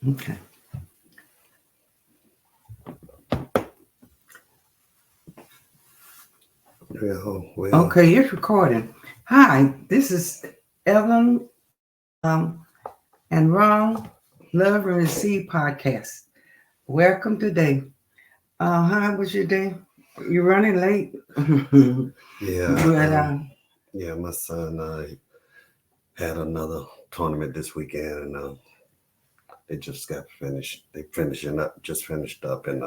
Okay. Well, Okay, it's recording. Hi, this is Evelyn um, and Ron Love and Receive podcast. Welcome today. How was your day? You're running late. yeah, but yeah. My son had another tournament this weekend, and they just got finished. They finishing up, just finished up, and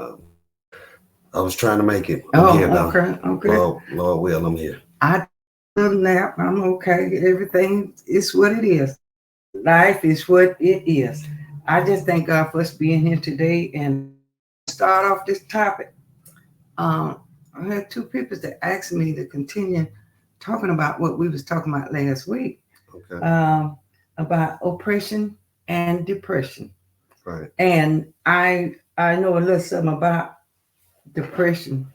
I was trying to make it. I'm here oh, though. okay, okay. Lord will, I'm here. I took a nap. I'm okay. Everything is what it is. Life is what it is. I just thank God for us being here today and start off this topic. Um, I had two people that asked me to continue talking about what we was talking about last week, Okay, um, about oppression and depression. right. And I know a little something about depression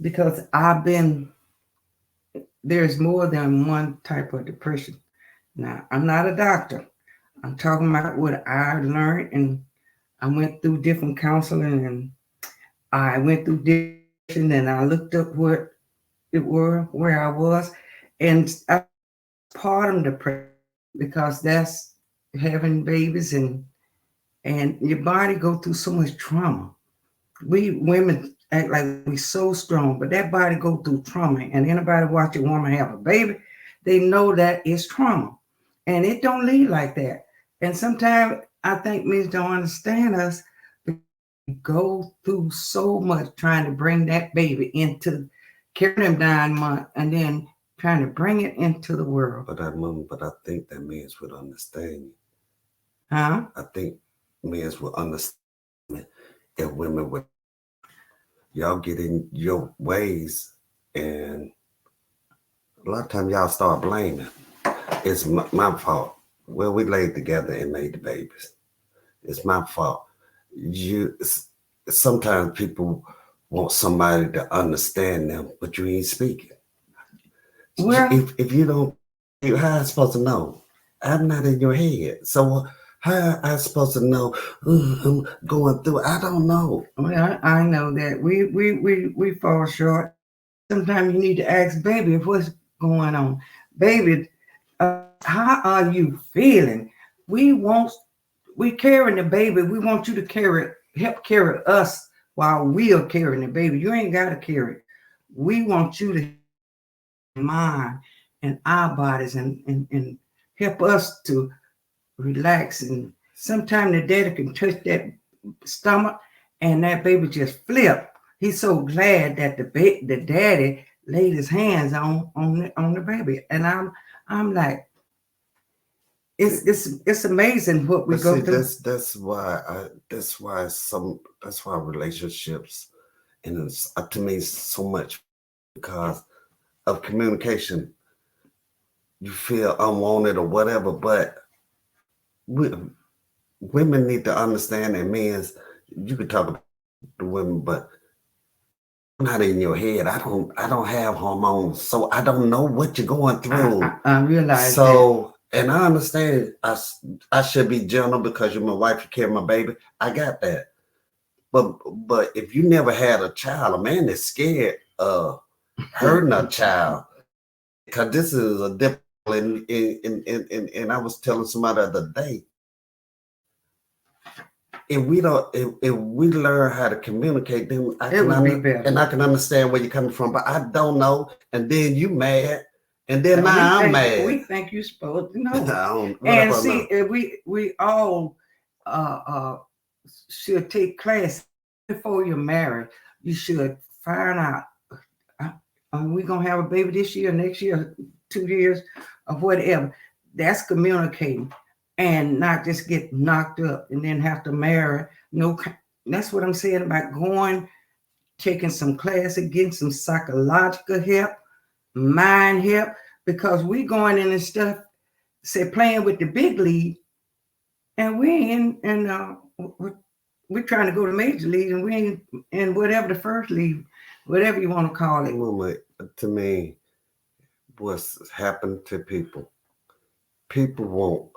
because there's more than one type of depression. Now, I'm not a doctor. I'm talking about what I learned, and I went through different counseling, and I went through depression, and I looked up what it were, where I was, and I part of depression because that's having babies and your body go through so much trauma. We women act like we so strong, but that body go through trauma. And anybody watch a woman have a baby, they know that it's trauma, and it don't leave like that. And sometimes I think men don't understand us. Go through so much trying to bring that baby into carrying them 9 months and then trying to bring it into the world. But I think that means would understand. Huh? I think men will understand if women would y'all get in your ways, and a lot of times y'all start blaming. It's my fault. Well, we laid together and made the babies. It's my fault. You sometimes people want somebody to understand them, but you ain't speaking. Well, If you don't, how I supposed to know? I'm not in your head, so how I supposed to know? I'm going through. I don't know. I know that we fall short. Sometimes you need to ask baby what's going on. Baby, how are you feeling? We want we carrying the baby. We want you to help carry us while we are carrying the baby. You ain't gotta carry it. We want you to mind and our bodies and help us to relax. And sometimes the daddy can touch that stomach and that baby just flip. He's so glad that the daddy laid his hands on the baby. And I'm like, it's amazing what we But go see, through. that's why relationships and it's, to me so much because of communication. You feel unwanted or whatever, but we, women need to understand that men's. You could talk about the women, but I'm not in your head. I don't have hormones, so I don't know what you're going through. I realize that. So, and I understand I should be gentle because you're my wife, you carry my baby. I got that. But if you never had a child, a man is scared of hurting a child because this is a different. And I was telling somebody the other day, if we learn how to communicate, then It would be better. I can understand where you're coming from. But I don't know, and then you mad, and then And now I'm mad. we think you're supposed to I know. don't, what And about see, now? we all uh, uh, should take class before you're married. You should find out. uh, Are we gonna have a baby this year, next year, 2 years, or whatever? That's communicating, and not just get knocked up and then have to marry. No, that's what I'm saying about going, taking some classes, getting some psychological help, mind help, because we going in and stuff, say playing with the big league, and we ain't in, and we're trying to go to major league, and we ain't in whatever the first league, whatever you want to call it. Well, to me, what's happened to people? People want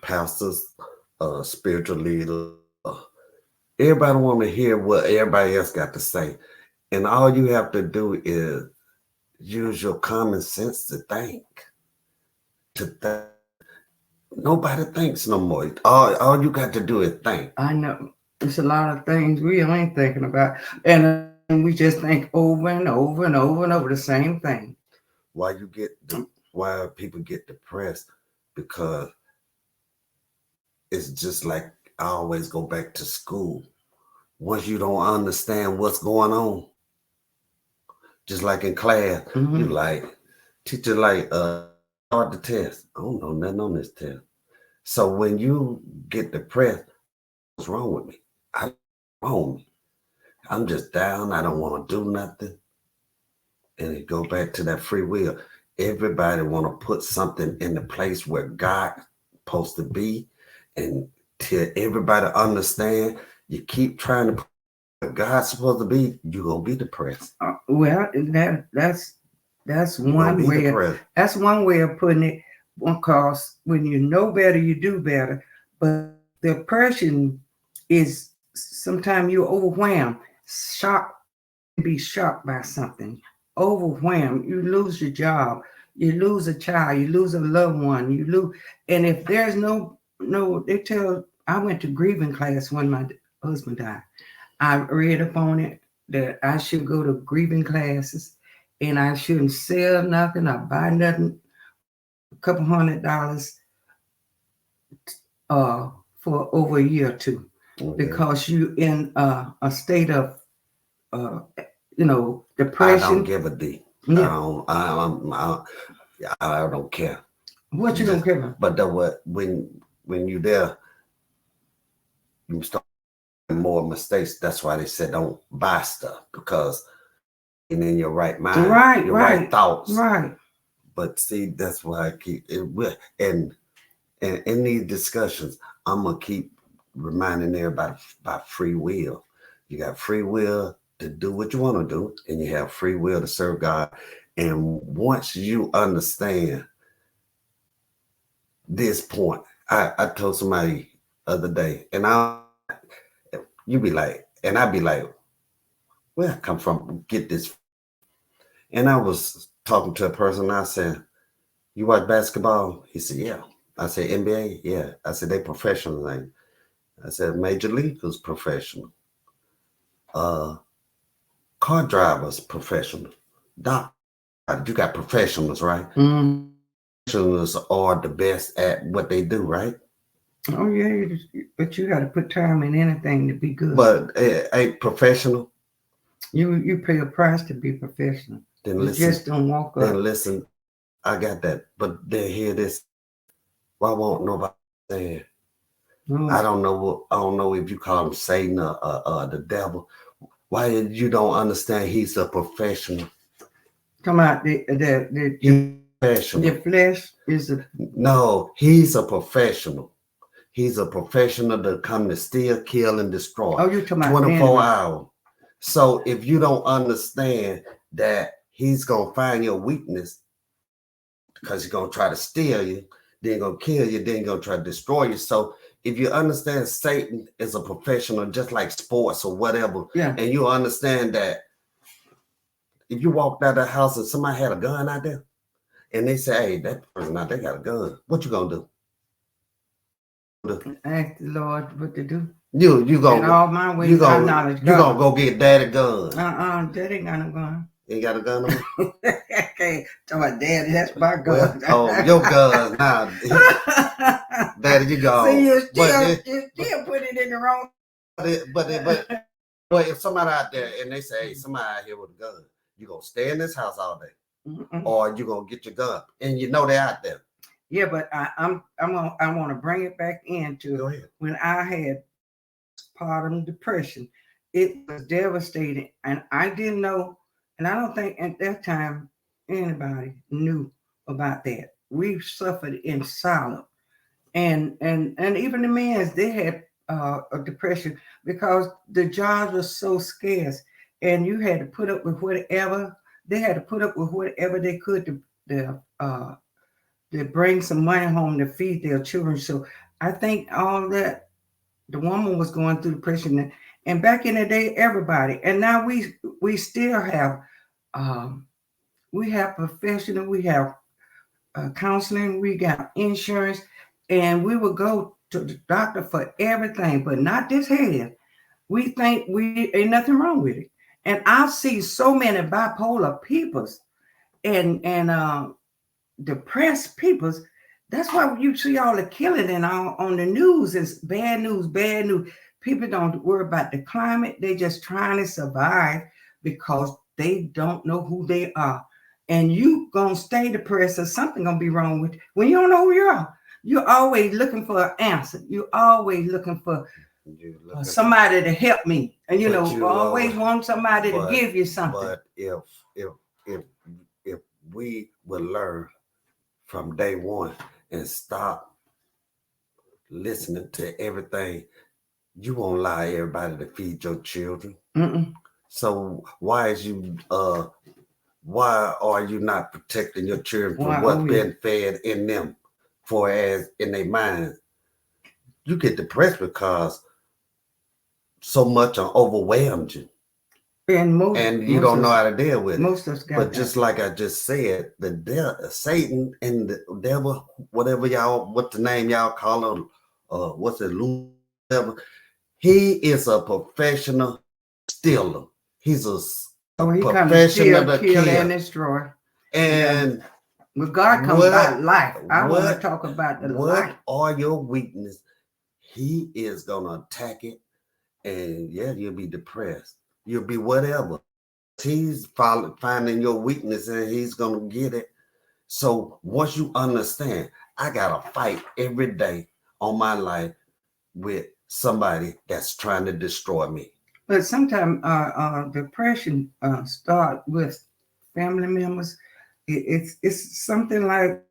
pastors, spiritual leaders. Everybody want to hear what everybody else got to say. And all you have to do is use your common sense to think. Nobody thinks no more. All you got to do is think. I know it's a lot of things we ain't thinking about, and we just think over and over and over and over the same thing. Why people get depressed? Because it's just like I always go back to school. Once you don't understand what's going on, just like in class, you like teacher start the test. I don't know nothing on this test. So when you get depressed, what's wrong with me? I'm just down. I don't want to do nothing. And it go back to that free will. Everybody want to put something in the place where God's supposed to be. And till everybody understand, you keep trying to put where God's supposed to be, you're going to be depressed. Well, that's one way. That's one way of putting it. Because when you know better, you do better. But depression is sometimes you're overwhelmed, be shocked by something, overwhelmed. You lose your job, you lose a child, you lose a loved one, you lose. And if there's I went to grieving class when my husband died. I read up on it that I should go to grieving classes and I shouldn't sell nothing or buy nothing. A couple $100 for over a year or two, because you in a state of depression. I don't give a D. Yeah. I don't care. What you don't care about? But when you there, you start making more mistakes. That's why they said don't buy stuff, because and in your right mind, your right thoughts. Right. But see, that's why I keep it. And in these discussions, I'm gonna keep reminding everybody about free will. You got free will to do what you want to do, and you have free will to serve God. And once you understand this point, I told somebody the other day, and I'd be like, where I come from, get this. And I was talking to a person, I said, you watch basketball? He said, yeah. I said, NBA? Yeah. I said, they professional. I said, Major League was professional. Car drivers, professional. Doctor, you got professionals, right? Professionals are the best at what they do, right? Oh, yeah. But you got to put time in anything to be good. But a professional? You pay a price to be professional. Then you listen, just don't walk up. Then listen, I got that. But then hear this. Why won't nobody say it? I don't know if you call him Satan or the devil. Why you don't understand he's a professional? Come out the flesh is a no, he's a professional. He's a professional to come to steal, kill, and destroy. Oh, you're talking about 24 hours. So if you don't understand that he's gonna find your weakness, because he's gonna try to steal you, then gonna kill you, then gonna try to destroy you. So if you understand Satan is a professional, just like sports or whatever, and you understand that if you walked out of the house and somebody had a gun out there, and they say, hey, that person out there got a gun, what you gonna do? Ask the Lord what to do. You gonna in all my ways, you gonna go get daddy gun. Daddy ain't got no gun. Ain't got a gun on? Okay, talk about daddy, that's my gun. Well, your gun now. Daddy, you go. See, you still put it in the wrong. But if somebody out there and they say, hey, somebody out here with a gun, you gonna stay in this house all day, or you gonna get your gun, and you know they're out there. Yeah, but I want to bring it back into when I had postpartum depression. It was devastating, and I didn't know, and I don't think at that time anybody knew about that. We suffered in silence, and even the men, they had a depression because the jobs were so scarce, and you had to put up with whatever. They had to put up with whatever they could to bring some money home to feed their children. So I think all that the woman was going through depression, and back in the day, everybody, and now we still have um, we have professional, we have counseling, we got insurance, and we will go to the doctor for everything, but not this head. We think we ain't nothing wrong with it, and I see so many bipolar peoples and depressed peoples. That's why you see all the killing and all on the news. It's bad news, bad news. People don't worry about the climate. They just trying to survive because they don't know who they are. And you gonna stay depressed or something gonna be wrong with you. When you don't know who you are. You're always looking for an answer. You're always looking for somebody to help me. And you always want somebody to give you something. But if if we would learn from day one and stop listening to everything, you won't allow everybody to feed your children. Mm-mm. So why are you not protecting your children from what's been fed in them, for as in their minds? You get depressed because so much overwhelmed you. And you don't know how to deal with it. Most of us got But just like I just said, Satan and the devil, whatever what the name y'all call him, what's it, whatever, he is a professional stealer. He's a professional kill and destroy. And when God comes about life, I want to talk about the life. What are your weaknesses? He is gonna attack it, and you'll be depressed. You'll be whatever. He's finding your weakness and he's going to get it. So once you understand, I got to fight every day on my life with somebody that's trying to destroy me. But sometimes depression start with family members. It's something like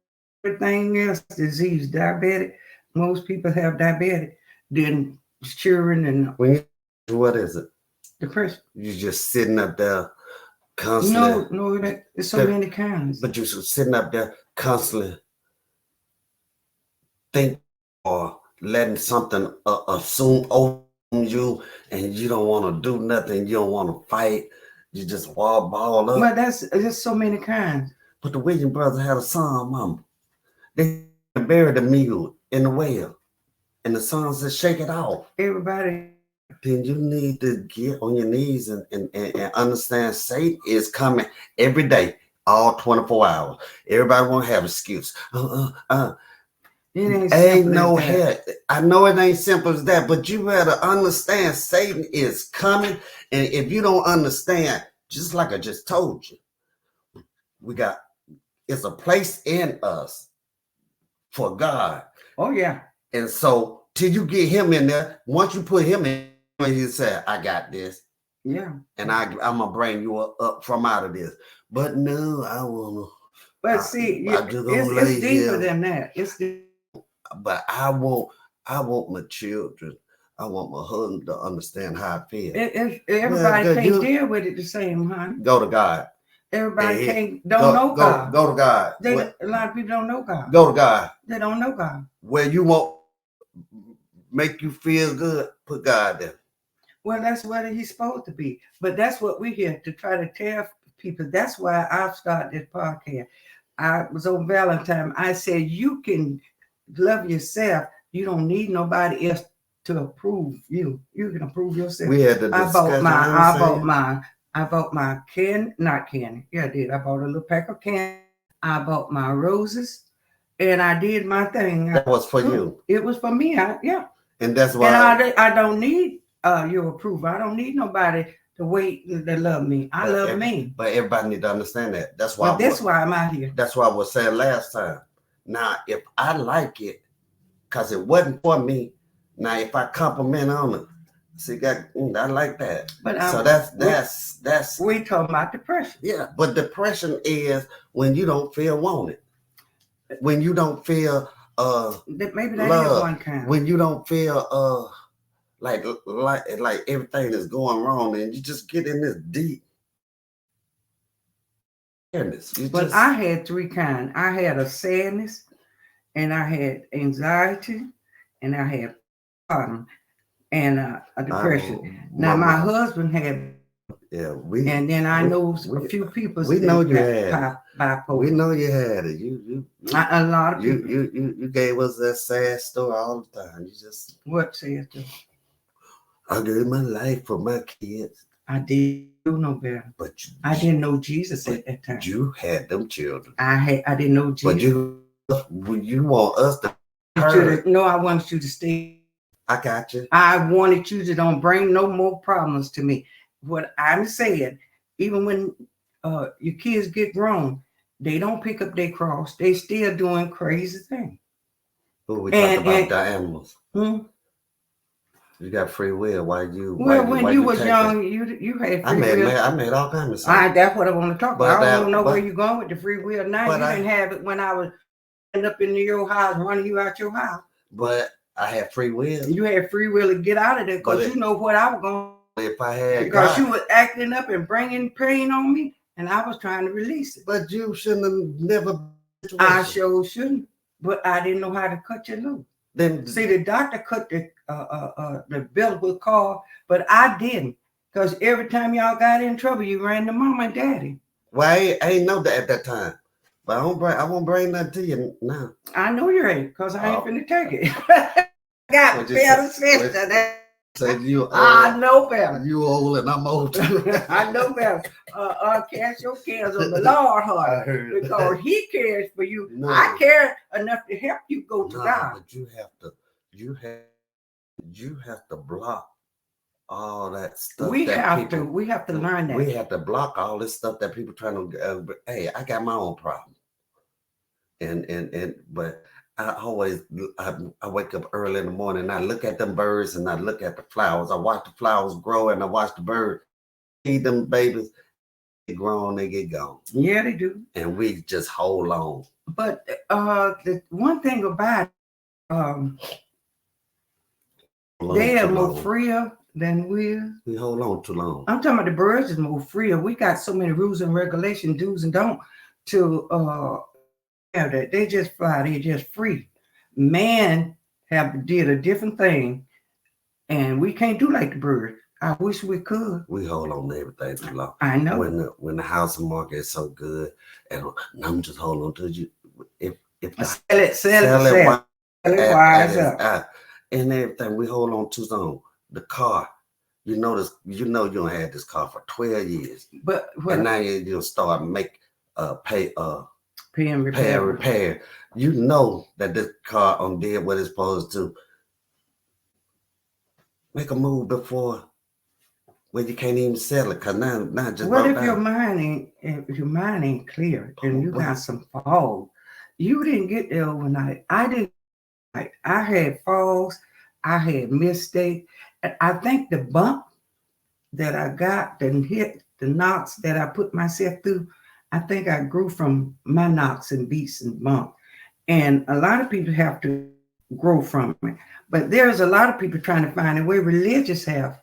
everything else, disease, diabetic. Most people have diabetic. Then children and what is it? Depression. You're just sitting up there constantly. No, there's so many kinds. But you're sitting up there constantly think or letting something assume over you, and you don't want to do nothing. You don't want to fight. You just ball up. But there's so many kinds. But the Williams brothers had a son, Mama. They buried the mule in the well, and the son said, "Shake it off." Everybody. Then you need to get on your knees and understand Satan is coming every day, all 24 hours. Everybody want to have an excuse. It ain't no help. I know it ain't simple as that, but you better understand Satan is coming. And if you don't understand, just like I just told you, it's a place in us for God. Oh, yeah. And so till you get him in there, once you put him in, he said, "I got this." Yeah. And I'm gonna bring you up from out of this. But no, I wanna. But see, it's deeper than that. But I want my children. I want my husband to understand how I feel. Everybody can't deal with it the same, huh? Go to God. Everybody don't know God. Go to God. A lot of people don't know God. Go to God. They don't know God. Where you want make you feel good, put God there. Well, that's what he's supposed to be. But that's what we're here to try to tell people. That's why I've started this podcast. I was on Valentine. I said, you can love yourself. You don't need nobody else to approve you. You can approve yourself. We had to discuss. I bought my candy, not candy. Yeah, I did. I bought a little pack of candy. I bought my roses. And I did my thing. That was for you. It was for me. And that's why. And I don't need your approval. I don't need nobody to wait to love me. I love me. But everybody need to understand that. That's why. That's why I'm out here. That's why I was saying last time. Now, if I like it, because it wasn't for me. Now, if I compliment on it, see, I like that. But so that's. We talking about depression. Yeah, but depression is when you don't feel wanted, when you don't feel maybe that love, is one kind. when you don't feel like everything is going wrong, and you just get in this deep. But I had three kinds. I had a sadness, and I had anxiety, and I had postpartum and a depression. I- Now my mom- husband had, Yeah, and then I know a few people that got bipolar. We know you had it. You A lot of you, people. you gave us that sad story all the time. You just What says to? I gave my life for my kids. I didn't do no better. But I didn't know Jesus at that time. You had them children. I didn't know Jesus. But you want us to no, I wanted you to stay. I got you. I wanted you to don't bring no more problems to me. What I'm saying, even when your kids get grown, they don't pick up their cross. They still doing crazy things. But we talk about the animals. Hmm? You got free will. Why you? Well, when you was young, you had free will. I made all kinds of stuff. That's what I want to talk about. I don't know where you're going with the free will. Now you didn't have it when I was up in your house, running you out your house. But I had free will. You had free will to get out of there because you know what I was going. If I had, because you was acting up and bringing pain on me, and I was trying to release it. But you shouldn't have never. I sure shouldn't. But I didn't know how to cut you loose. Then see, the doctor cut the umbilical cord, but I didn't, because every time y'all got in trouble, you ran to mama and daddy. Well, I ain't know that at that time, but I won't bring nothing to you now. I know you ain't, because I ain't finna take it. Got better sister. So you, I know better. You old and I'm old too. I know better. Cast your cares on the Lord, heart, because He cares for you. No. I care enough to help you go to God. But you have to block all that stuff. We have to learn that. We have to block all this stuff that people trying to. Hey, I got my own problem, but. I wake up early in the morning and I look at them birds and I look at the flowers. I watch the flowers grow and I watch the birds feed them babies. They grow and they get gone. Yeah, they do. And we just hold on. But the one thing about they are more freer than we are. We hold on too long. I'm talking about the birds is more freer. We got so many rules and regulations, do's and don't to that they just fly, they just free. Man did a different thing, and we can't do like the bird. I wish we could. We hold on to everything too long. I know. When the housing market is so good, and I'm just holding on to you. If sell it wise up. And everything we hold on to long. The car, you don't had this car for 12 years, but and now you'll start pay and repair. You know that this car did what it's supposed to. Make a move before when you can't even sell it, because now just what if your mind ain't clear and you got some fog? You didn't get there overnight. I didn't. I had falls. I had mistakes. I think the bump that I got and hit the knocks that I put myself through, I think I grew from my knocks and beats and bumps. And a lot of people have to grow from it. But there's a lot of people trying to find a way. Religious have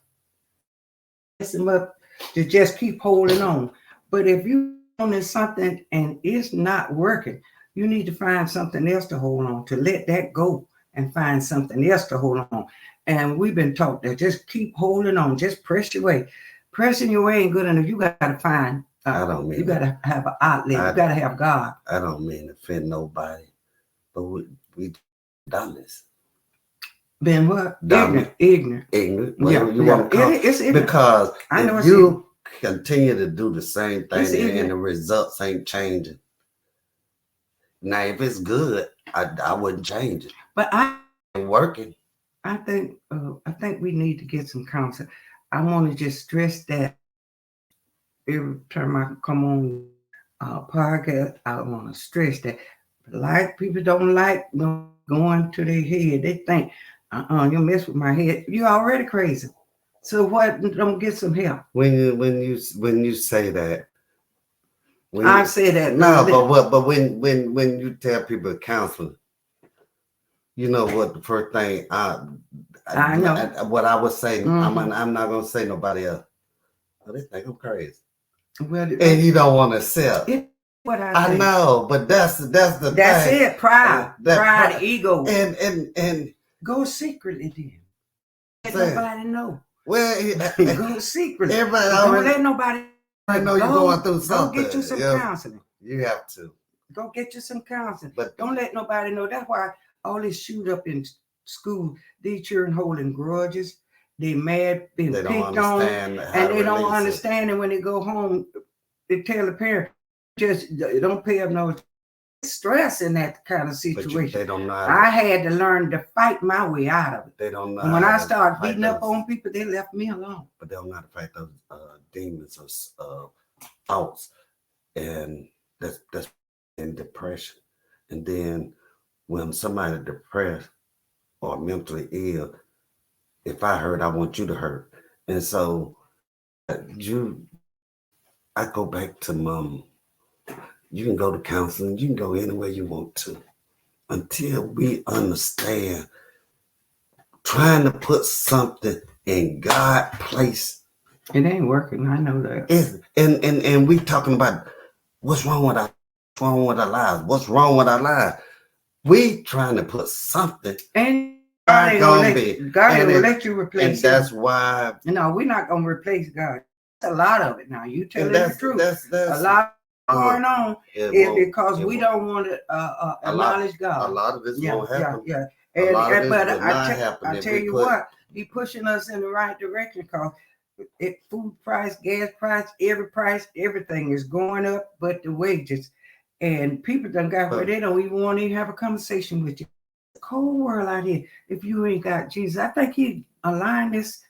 them up to just keep holding on. But if you own something and it's not working, you need to find something else to hold on, to let that go and find something else to hold on. And we've been taught that just keep holding on, just press your way. Pressing your way ain't good enough. You got to find I don't mean you got to have an outlet. You got to have God. I don't mean to offend nobody, but we done this. Been what? Ignorant. Well, it's because if you continue to do the same thing and the results ain't changing. Now, if it's good, I wouldn't change it. But ain't working. I think we need to get some counsel. I want to just stress that. Every time I come on podcast, I want to stress that like people don't like going to their head. They think, you mess with my head. You're already crazy. So what? Don't get some help. When you say that, I say that. No, but when you tell people counseling, you know what the first thing I know what I was saying. Mm-hmm. I'm not gonna say nobody else. But they think I'm crazy. Well, and you don't want to accept. What I know, but that's the thing. It. Pride, ego. And Go secretly then. Let Say, nobody know. well, Go secretly. everybody Don't already let nobody. I know you're going through something. Go get you some Yeah. counseling. You have to. Go get you some counseling. But don't let nobody know. That's why all this shoot up in school, these children holding grudges. They mad, being they don't picked on, understand how and to they don't release it. understand it when they go home. They tell the parent, just don't pay up no stress in that kind of situation. They don't know. I had to learn to fight my way out of it. They don't know. And when I started beating up on people, they left me alone. But they don't know how to fight those demons or thoughts, and that's in depression. And then when somebody depressed or mentally ill, if I hurt, I want you to hurt. And so I go back to mom. You can go to counseling. You can go anywhere you want to until we understand trying to put something in God's place. It ain't working. I know that. And we talking about what's wrong with our lives. What's wrong with our lives? We trying to put something. And God ain't gonna let you replace him. And that's why. No, we're not gonna replace God. That's a lot of it now. You telling the truth. That's a lot going on is because we don't want to acknowledge God. A lot of this won't happen. Yeah. But I tell you what, He pushing us in the right direction because food price, gas price, everything is going up, but the wages. And people done got where they don't even want to have a conversation with you. It's a cold world out here. If you ain't got Jesus, I think He aligned this,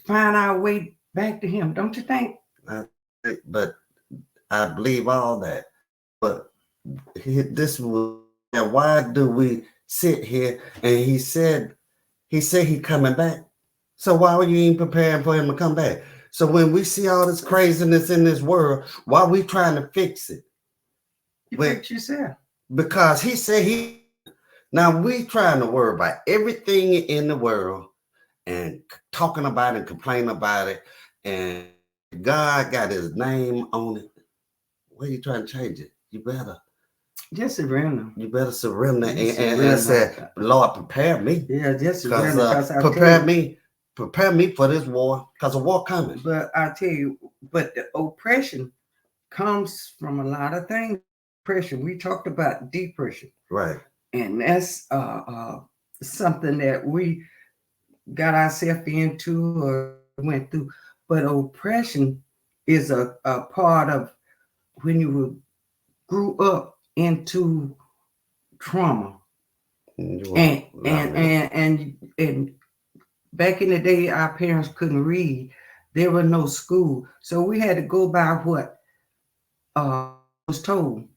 find our way back to Him. Don't you think? But I believe all that. But this was why do we sit here and he said he coming back. So why were you even preparing for him to come back? So when we see all this craziness in this world, why are we trying to fix it? Fix yourself. Because he said now we trying to worry about everything in the world and talking about it and complaining about it, and God got his name on it. What are you trying to change it? You better just surrender. You better surrender and say, Lord, prepare me. Yeah, just surrender. Prepare me for this war, because a war coming. But I tell you, but the oppression comes from a lot of things. Oppression. We talked about depression. Right. And that's something that we got ourselves into or went through. But oppression is a part of when you grew up into trauma. And back in the day, our parents couldn't read. There was no school. So we had to go by what was told,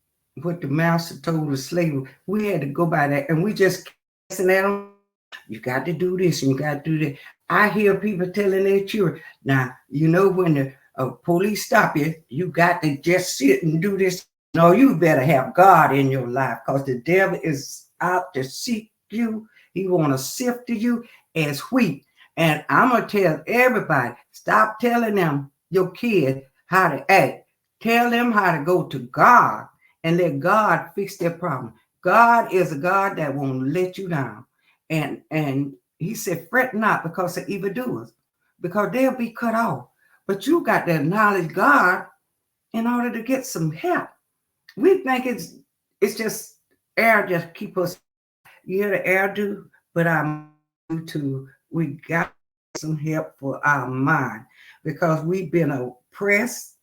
what the master told the slave. We had to go by that. And we just casting that on. You got to do this and you got to do that. I hear people telling their children, now, you know, when the police stop you, you got to just sit and do this. No, you better have God in your life because the devil is out to seek you. He want to sift you as wheat. And I'm going to tell everybody, stop telling them, your kids, how to act. Tell them how to go to God and let God fix their problem. God is a God that won't let you down. And he said, fret not because of evildoers, because they'll be cut off. But you got to acknowledge God in order to get some help. We think it's just air, just keep us. You hear the air do, but I'm to we got some help for our mind because we've been oppressed,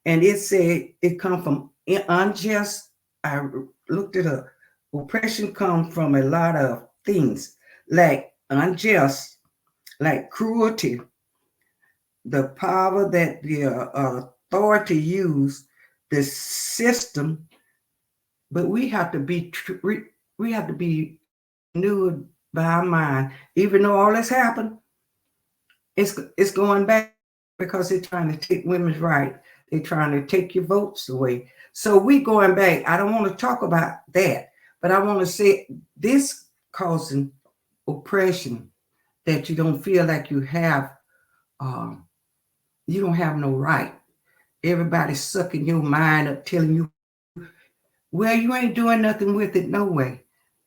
and it said it come from unjust. I looked it up. Oppression comes from a lot of things like unjust, like cruelty, the power that the authority use, the system. But we have to be renewed by our mind. Even though all this happened, it's going back because they're trying to take women's rights. They're trying to take your votes away. So we going back. I don't want to talk about that, but I want to say this causing oppression, that you don't feel like you don't have no right. Everybody's sucking your mind up, telling you, well, you ain't doing nothing with it, no way.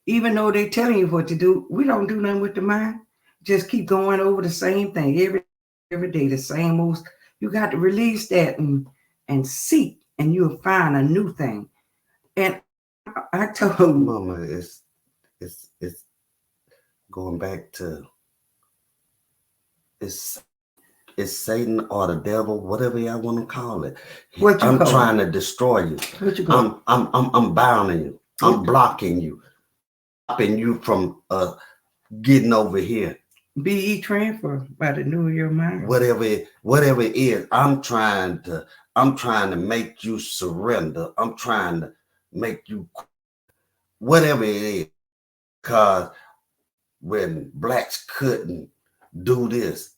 even though they're telling you what to do, we don't do nothing with the mind. Just keep going over the same thing every day, the same old. You got to release that and seek, and you'll find a new thing. And I told Mama, it's going back to it's Satan or the devil, whatever y'all want to call it. What you I'm call trying to destroy you. what you call I'm bounding you. I'm blocking you, stopping you from getting over here. BE transfer by the new your mind. Whatever it is, I'm trying to make you surrender. I'm trying to make you whatever it is. Because when blacks couldn't do this,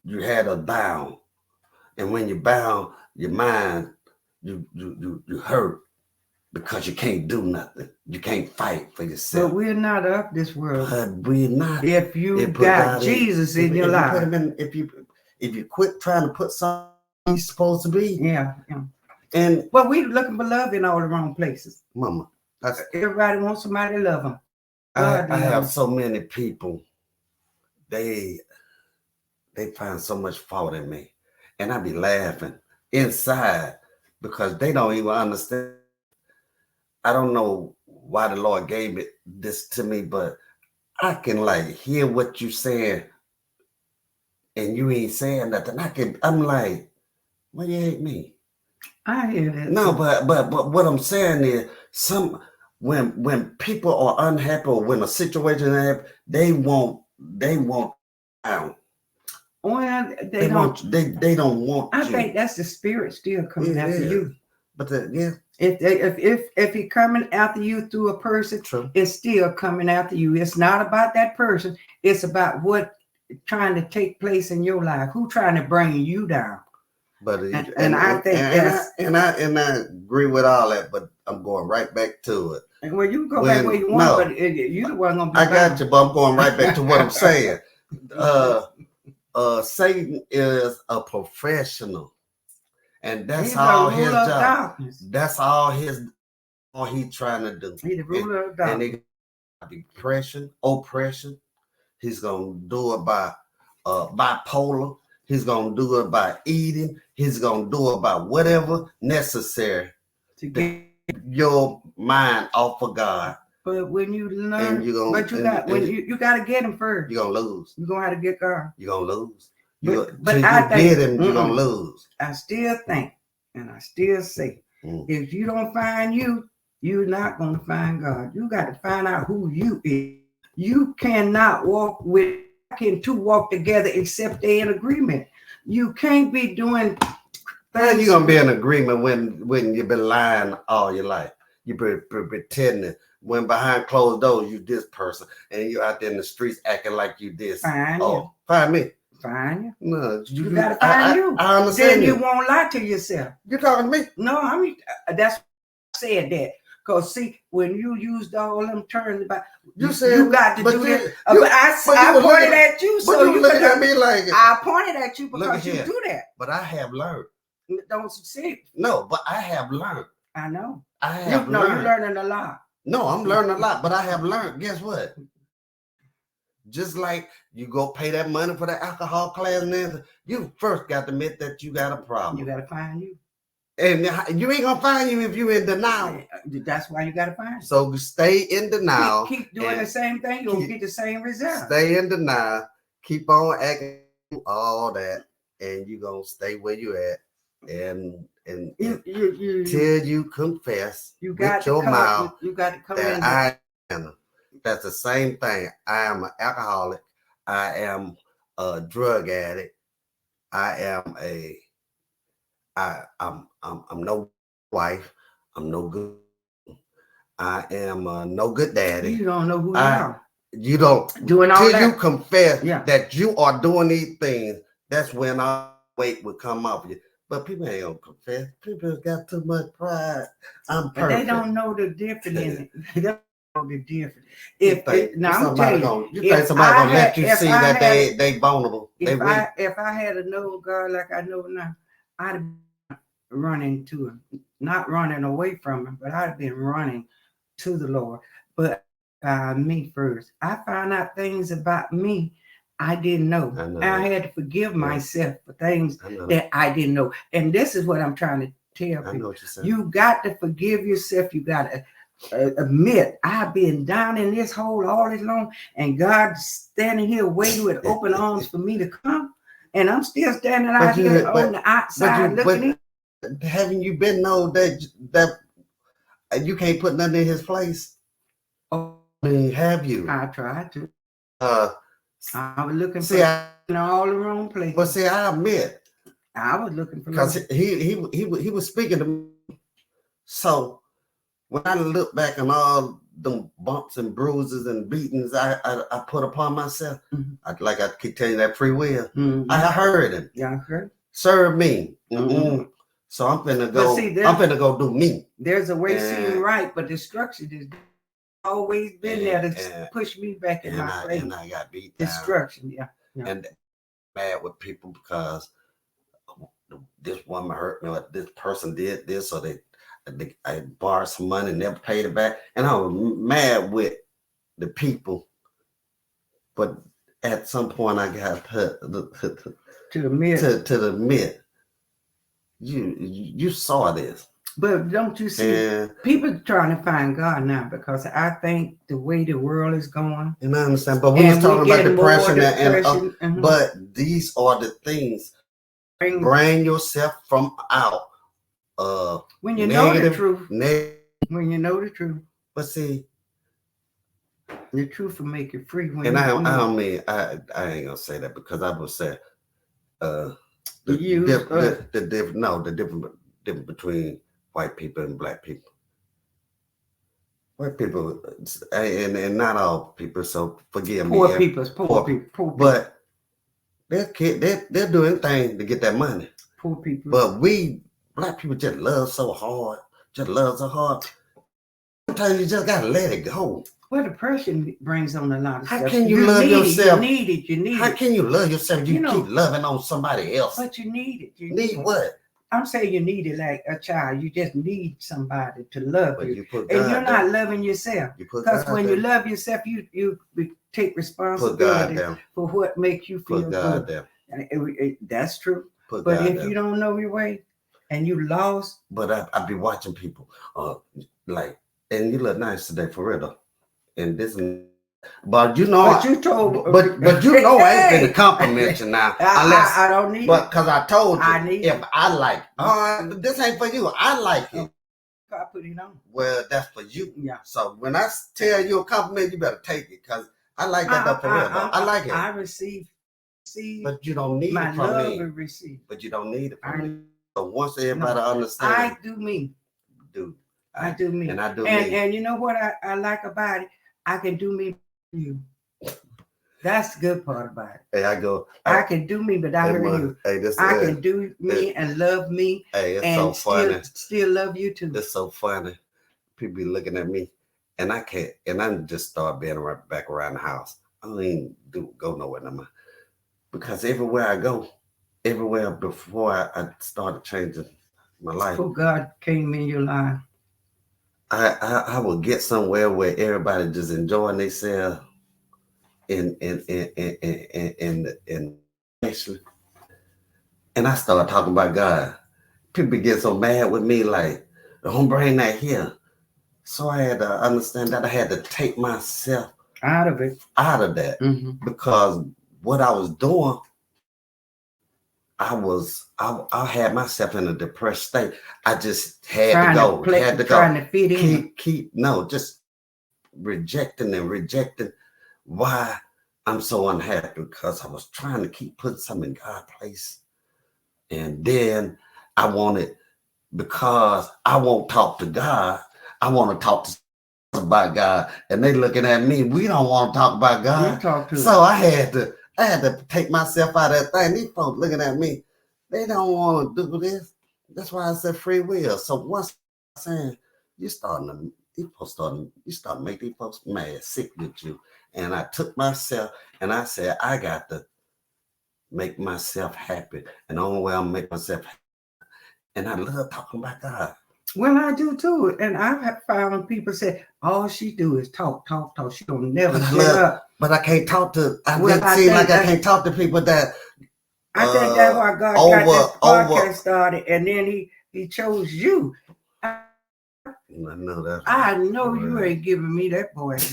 you had a bound. And when you bound, your mind, you hurt because you can't do nothing. You can't fight for yourself. But we're not of this world. But we're not. If you got Jesus in your life. If you quit trying to put something he's supposed to be. Yeah. And but we looking for love in all the wrong places. Mama, everybody wants somebody to love them. I have so many people, they find so much fault in me. And I be laughing inside because they don't even understand. I don't know why the Lord gave this to me, but I can like hear what you saying and you ain't saying nothing. I'm like, why you hate me? I hear that. No, but what I'm saying is when people are unhappy or when a situation happens, they want out. Well, they don't want I think that's the spirit still coming after you. But yeah. If he coming after you through a person, True. It's still coming after you. It's not about that person. It's about what trying to take place in your life. Who trying to bring you down? But I agree with all that. But I'm going right back to it. And well, you can go back where you want, but you the one gonna be. I got you, but I'm going right back to what I'm saying. Satan is a professional. And that's all his job. Darkness. That's all he's trying to do. He's the ruler of darkness. And depression, oppression. He's gonna do it by bipolar. He's gonna do it by eating. He's gonna do it by whatever necessary to get your mind off of God. But when you learn, you got to get him first. You're gonna lose. You're gonna have to get God. You're gonna lose. But I think get him, you're gonna lose. I still think, and I still say, if you don't find you, you're not gonna find God. You got to find out who you is. You cannot walk with. Can two walk together except they in agreement? You can't be doing. How you gonna be in agreement when you've been lying all your life? You pretending. When behind closed doors, you this person, and you out there in the streets acting like you this. Find you. Find me. Find you. No, you gotta find you. I understand. Then you won't lie to yourself. You talking to me? No, I mean that's why I said that. Cause see, when you used all them terms about you said you got to do this, but I pointed at you, so you looking at me like I pointed at you because you do that. But I have learned. Don't succeed. No, but I have learned. I know. I have learned. You're learning a lot. No, I'm learning a lot, but I have learned. Guess what? Just like you go pay that money for the alcohol class, and then you first got to admit that you got a problem. You got to find you. And you ain't gonna find you if you in denial. That's why you got to find you. So stay in denial. Keep doing the same thing. You'll get the same result. Stay in denial. Keep on acting all that, and you're gonna stay where you at. And till you confess with your mouth you got to come that in. I am. That's the same thing. I am an alcoholic. I am a drug addict. I'm no wife. I'm no good. I am no good daddy. You don't know who you are. You don't doing all that. You confess that you are doing these things. That's when our weight will come off you. But people ain't gonna confess. People got too much pride. I'm perfect. But they don't know the difference in it. They don't know the difference. You think somebody gonna let you see that they vulnerable? If I had a known God like I know now, I'd have been running to him, not running away from him, but I'd have been running to the Lord. But me first. I found out things about me I didn't know. I know And I that. had to forgive Yeah. myself for things I know. that I didn't know. And this is what I'm trying to tell I know people. what you're saying. You got to forgive yourself. You got to admit, I've been down in this hole all this long, and God's standing here waiting with open arms for me to come. And I'm still standing out here on the outside looking in. Haven't you been know that you can't put nothing in his place? Oh, I mean, have you? I tried to. I was looking see. for in all the wrong places. But see, I admit, I was looking for because he was speaking to me. So when I look back on all the bumps and bruises and beatings I put upon myself, like I keep telling you, that free will. I heard him. Yeah, I heard. Serve me. So I'm finna go. I'm finna go do me. There's a way seem right, but destruction is always been there to push me back in my place. And I got beat down. Destruction, yeah. And mad with people because this woman hurt me, or this person did this, or I borrowed some money and never paid it back. And I was mad with the people. But at some point I got to admit, you saw this. But don't you see, people trying to find God now, because I think the way the world is going. And I understand, but we was talking about depression, but these are the things. Bring yourself from out. When you know the truth. When you know the truth. But see, the truth will make you free. And I don't mean, I ain't gonna say that, because I would say the difference between white people and black people. White people, and not all people, so forgive me. Poor people. But they're doing anything to get that money. Poor people. But we black people just love so hard. Sometimes you just gotta let it go. Well, depression brings on a lot of stuff. How can you love yourself? You need it. How can you love yourself? You keep loving on somebody else. But you need it. You need what? I'm saying you need it like a child. You just need somebody to love you. And you're not loving yourself. Because when you love yourself, you take responsibility for what makes you feel good. That's true. But if you don't know your way and you lost. But I be watching people and you look nice today, for real though. And this, but you know, but you told, but you know, I ain't gonna compliment you now. Unless I don't need. But because I told you, if I like, this ain't for you. I like it. I put it on. Well, that's for you. Yeah. So when I tell you a compliment, you better take it, because I like that for real. I like it. I receive. But you don't need my it from love me. Receive. But you don't need it from me. So once everybody understands, I do me. I do me. And I do me. And you know what I like about it? I can do me for you. That's the good part about it. Hey, I can do me, but I heard you. Hey, I can do me and love me. Hey, it's and so funny. Still love you too. It's so funny. People be looking at me, and I can't. And I just start being back around the house. I don't even go nowhere no more, because everywhere I go, before I started changing my life, before God came in your life, I will get somewhere where everybody just enjoying themselves and I start talking about God. People get so mad with me, like, don't bring that here. So I had to understand that I had to take myself out of that, because what I was doing, I had myself in a depressed state. I just had to go. Trying to fit in. Just rejecting why I'm so unhappy, because I was trying to keep putting something in God's place. And then I wanted, because I won't talk to God, I want to talk to about God. And they looking at me, we don't want to talk about God. So I had to take myself out of that thing. These folks looking at me, they don't want to do this. That's why I said free will. So once I'm saying, you start to make these folks mad, sick with you. And I took myself and I said, I got to make myself happy. And the only way I'll make myself happy. And I love talking about God. Well, I do too. And I've found people say, all she do is talk, talk, talk. She don't never But shut look, up. but I can't talk to. I Well, just seem like I can't talk to people that I think that's why God got this podcast started, and then he chose you. I know you ain't giving me that voice.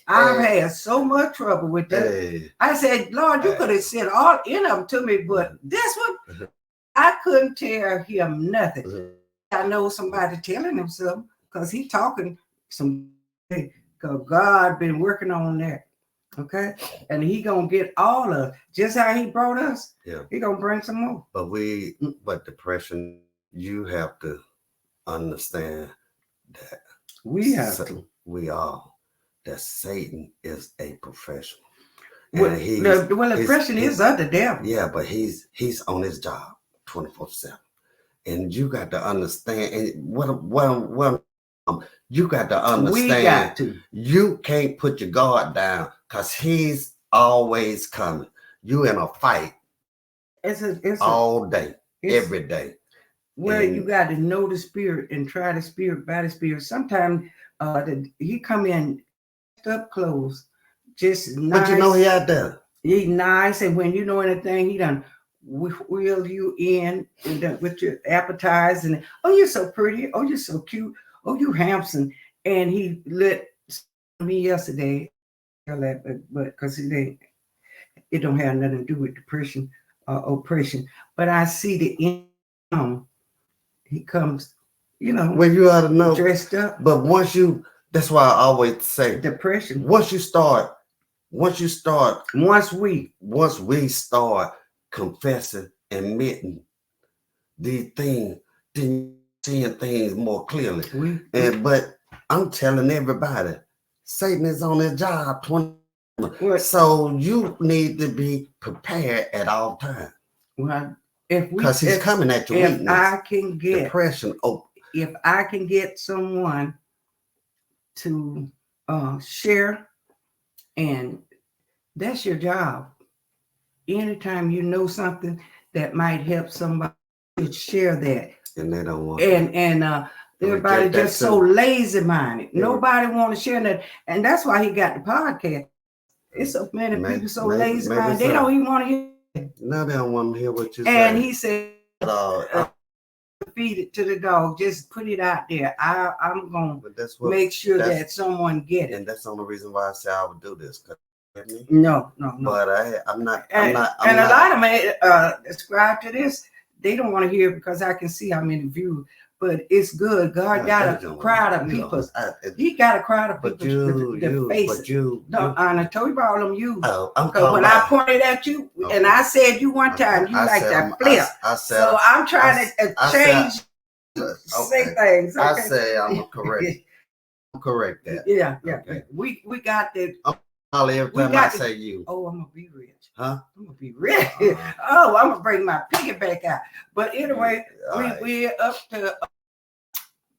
I've had so much trouble with that. Hey. I said, Lord, you could have sent all in them to me, but this one, I couldn't tell him nothing. I know somebody telling him something because he talking some. Because God been working on that. Okay, and he gonna get all of just how he brought us. Yeah, he gonna bring some more. But depression, you have to understand that we have to. We all that Satan is a professional. Well, depression is of the devil. Yeah, but he's on his job 24/7, and you got to understand. And what you got to understand. We got to. You can't put your guard down because he's always coming. You in a fight. It's all day, every day. Well, you got to know the spirit and try the spirit by the spirit. Sometimes he come in up close, just nice. But you know he out there. He nice, and when you know anything, he done wheel you in and with your appetizer. And oh, you're so pretty. Oh, you're so cute. Oh, you handsome. And he let me yesterday, but because it don't have nothing to do with depression or oppression. But I see the end. He comes, when you ought to know, dressed up. But that's why I always say depression. Once we start confessing, admitting these things, then seeing things more clearly. But I'm telling everybody, Satan is on his job 20. So you need to be prepared at all times. Well, because he's coming at your weakness. If I can get depression, if I can get someone to share, and that's your job. Anytime you know something that might help somebody, share that. And they don't want. And everybody just so lazy-minded. Nobody want to share that, and that's why he got the podcast. It's so many people so lazy-minded. They don't even want to hear. No, they don't want to hear what you say. And he said, feed it to the dog. Just put it out there. I'm going to make sure that someone get it. And that's the only reason why I say I would do this. No. But I'm not. And a lot of them subscribe to this. They don't want to hear it because I can see how many views. But it's good. God got a crowd of people. He got a crowd of people. The faces. No, I told you about all them you. Because when I pointed at you, and I said you one time, you like that flip. So I'm trying to change, say things. I say I'm correct. I'm correct that. Yeah. Okay. We got that. Every time I say you. Oh, I'm gonna be rich. Huh? I'm gonna be rich. Oh, I'm gonna bring my piggyback out. But anyway, we're up to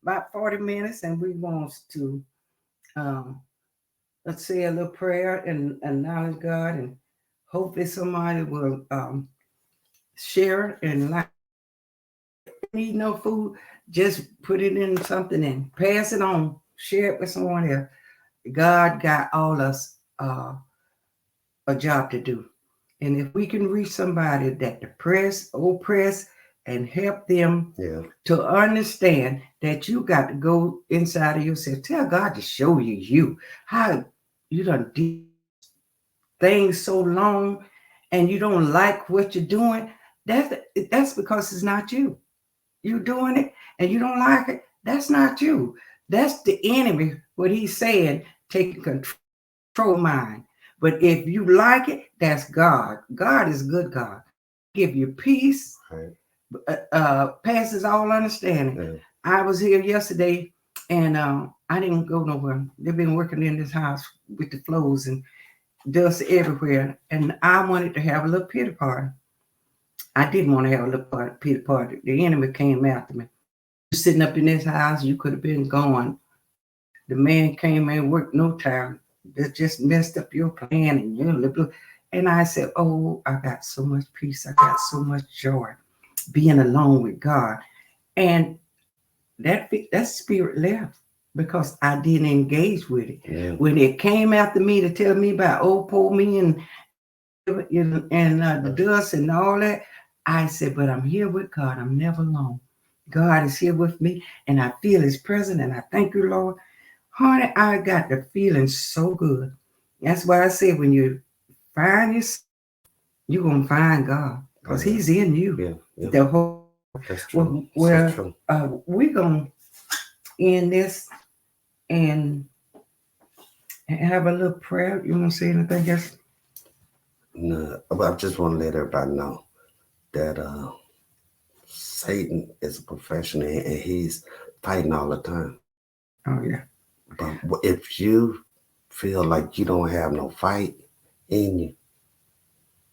about 40 minutes, and we want to let's say a little prayer and acknowledge God, and hopefully somebody will share and like. Need no food, just put it in something and pass it on. Share it with someone else. God got all us a job to do. And if we can reach somebody that depressed, oppressed, and help them to understand that you got to go inside of yourself. Tell God to show you how you done did things so long and you don't like what you're doing. That's because it's not you. You're doing it and you don't like it. That's not you. That's the enemy. What he's saying, taking control of mind. But if you like it, that's God. God is good God. Give you peace. Passes all understanding. I was here yesterday and I didn't go nowhere. They've been working in this house with the flows and dust everywhere. And I wanted to have a little pity party. I didn't want to have a little pity party. The enemy came after me. Sitting up in this house, you could have been gone. The man came and worked no time. It just messed up your plan and your little. And I said, oh, I got so much peace. I got so much joy being alone with God. And that spirit left because I didn't engage with it. Yeah. When it came after me to tell me about old poor me and the dust and all that, I said, but I'm here with God. I'm never alone. God is here with me, and I feel His presence, and I thank you, Lord. Honey, I got the feeling so good. That's why I said when you find yourself, you're going to find God because He's in you. Yeah. Yeah. The whole, That's true. well, So true. we're going to end this and have a little prayer. You want to say anything else? No, but I just want to let everybody know that Satan is a professional and he's fighting all the time. Oh, yeah. But if you feel like you don't have no fight in you,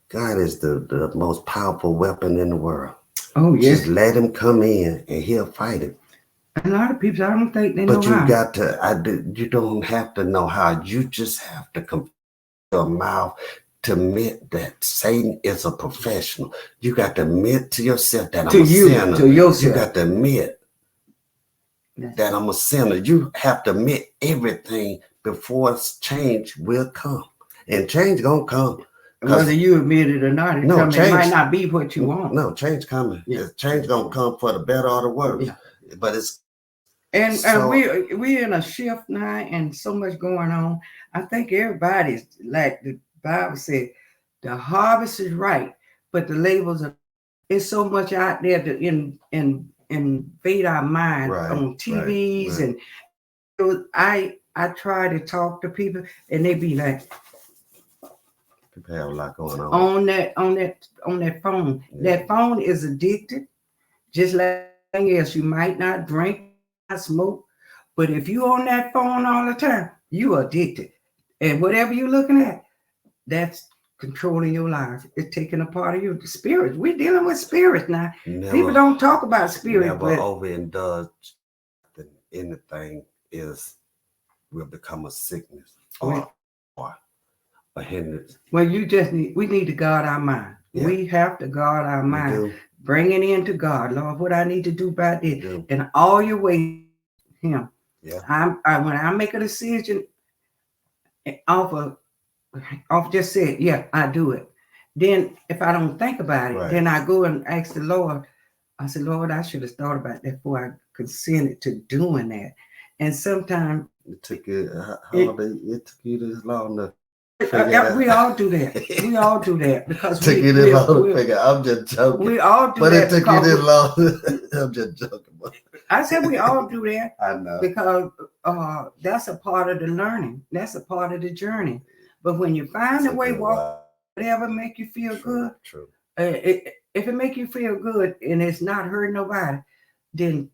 God is the most powerful weapon in the world. Oh, yes. Just let him come in and he'll fight it. A lot of people, I don't think they know But you how. got to, you don't have to know how. You just have to come to your mouth to admit that Satan is a professional. You got to admit to yourself that I'm a sinner. To yourself. You got to admit that I'm a sinner. You have to admit everything before change will come. And change gonna come. Whether you admit it or not, it might not be what you want. No, change coming. Yeah. Change gonna come for the better or the worse. Yeah. But it's and we're in a shift now, and so much going on. I think everybody's like the Bible said, the harvest is right, but the labels are. It's so much out there to invade our mind on TVs, and I try to talk to people, and they be like, people have a lot going on that phone. Yeah. That phone is addicted, just like anything else. You might not drink, not smoke, but if you on that phone all the time, you are addicted. And whatever you're looking at, that's controlling your life. It's taking a part of your spirit. We're dealing with spirits now. People don't talk about spirit. Never overindulge anything will become a sickness or a hindrance. Well, we need to guard our mind. Yeah. We have to guard our mind. Bring it into God. Lord, what I need to do about this. And all your ways, Him. Yeah. When I make a decision off just said, yeah, I do it. Then if I don't think about it, then I go and ask the Lord. I said, Lord, I should have thought about that before I consented to doing that. And sometimes it took you this long to we all do that. We all do that because took you this long to figure. I'm just joking. We all do but that. But it took you this long. I'm just joking. I said we all do that. I know. Because that's a part of the learning. That's a part of the journey. But when you find a way, whatever make you feel good. True. If it make you feel good and it's not hurting nobody, then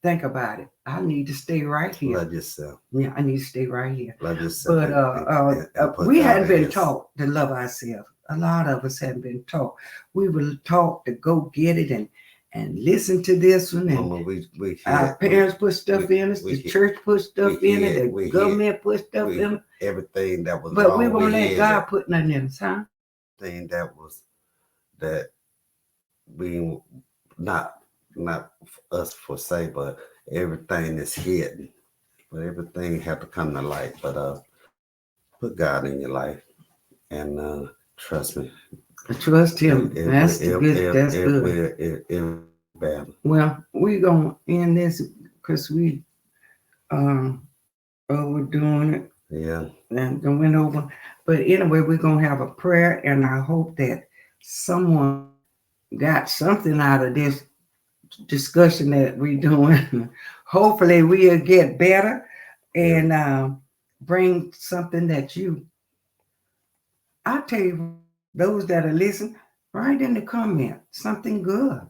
think about it. I need to stay right here. Love yourself. Yeah, I need to stay right here. Love yourself. But we hadn't been taught to love ourselves. A lot of us hadn't been taught. We were taught to go get it and listen to this one. And Mama, our parents put stuff in us. The church put stuff in it. The government put stuff in it. Everything that was but wrong. We won't let God put nothing in us, huh? Thing that we not us for say, but everything is hidden. But everything have to come to light. But put God in your life and trust me. Trust Him. That's good. Well, we're gonna end this because we overdoing it. Yeah. And went over. But anyway, we're gonna have a prayer, and I hope that someone got something out of this discussion that we're doing. Hopefully we'll get better and bring something that I'll tell you, those that are listening, write in the comment something good,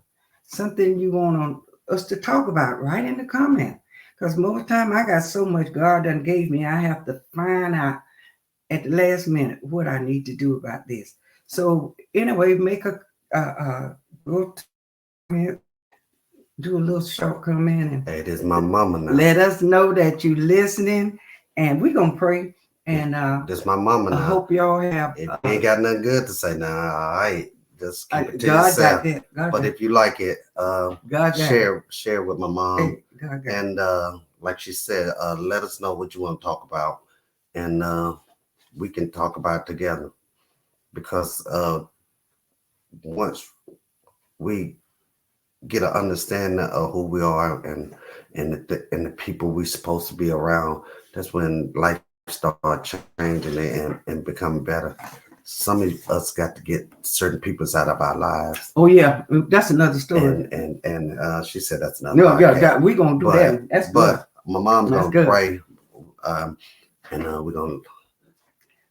something you want us to talk about, right in the comment. Because most time I got so much God done gave me, I have to find out at the last minute what I need to do about this. So anyway, make do a little short comment and hey, this is my mama now. Let us know that you listening, and we're gonna pray. And this is my mama now. I hope y'all have. If you ain't got nothing good to say now, all right, just keep it to God yourself. got that. But if you like it, share with my mom. God got And like she said, let us know what you want to talk about, and we can talk about it together. Because once we get an understanding of who we are and the people we're supposed to be around, that's when life start changing and become better. Some of us got to get certain people out of our lives. Oh yeah, that's another story. And she said that's another No, podcast. yeah, we're gonna do that. That's good. But my mom's That's gonna good. pray, and we're gonna.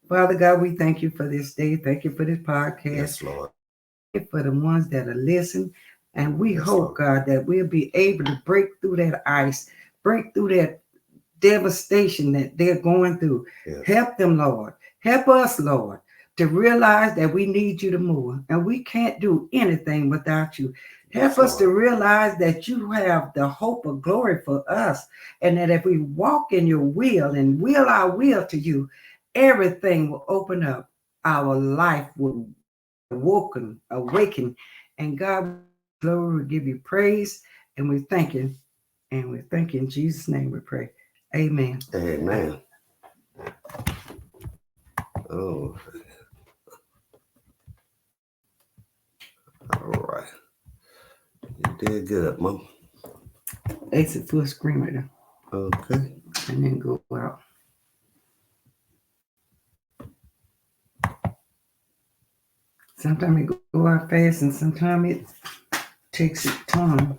Father God, we thank you for this day. Thank you for this podcast. Yes, Lord. Thank you for the ones that are listening. And we Yes, hope, Lord. God, that we'll be able to break through that ice, break through that devastation that they're going through. Yes. Help them, Lord. Help us, Lord, to realize that we need you to move. And we can't do anything without you. Help Yes, us to Lord. realize that you have the hope of glory for us. And that if we walk in your will and will our will to you, everything will open up. Our life will awaken. And God, glory, we give you praise. And we thank you. And we thank you in Jesus' name we pray. Amen. Amen. Oh. All right. You did good, Mom. Exit full screen right there. Okay. And then go out. Sometimes it go out fast and sometimes it takes its time.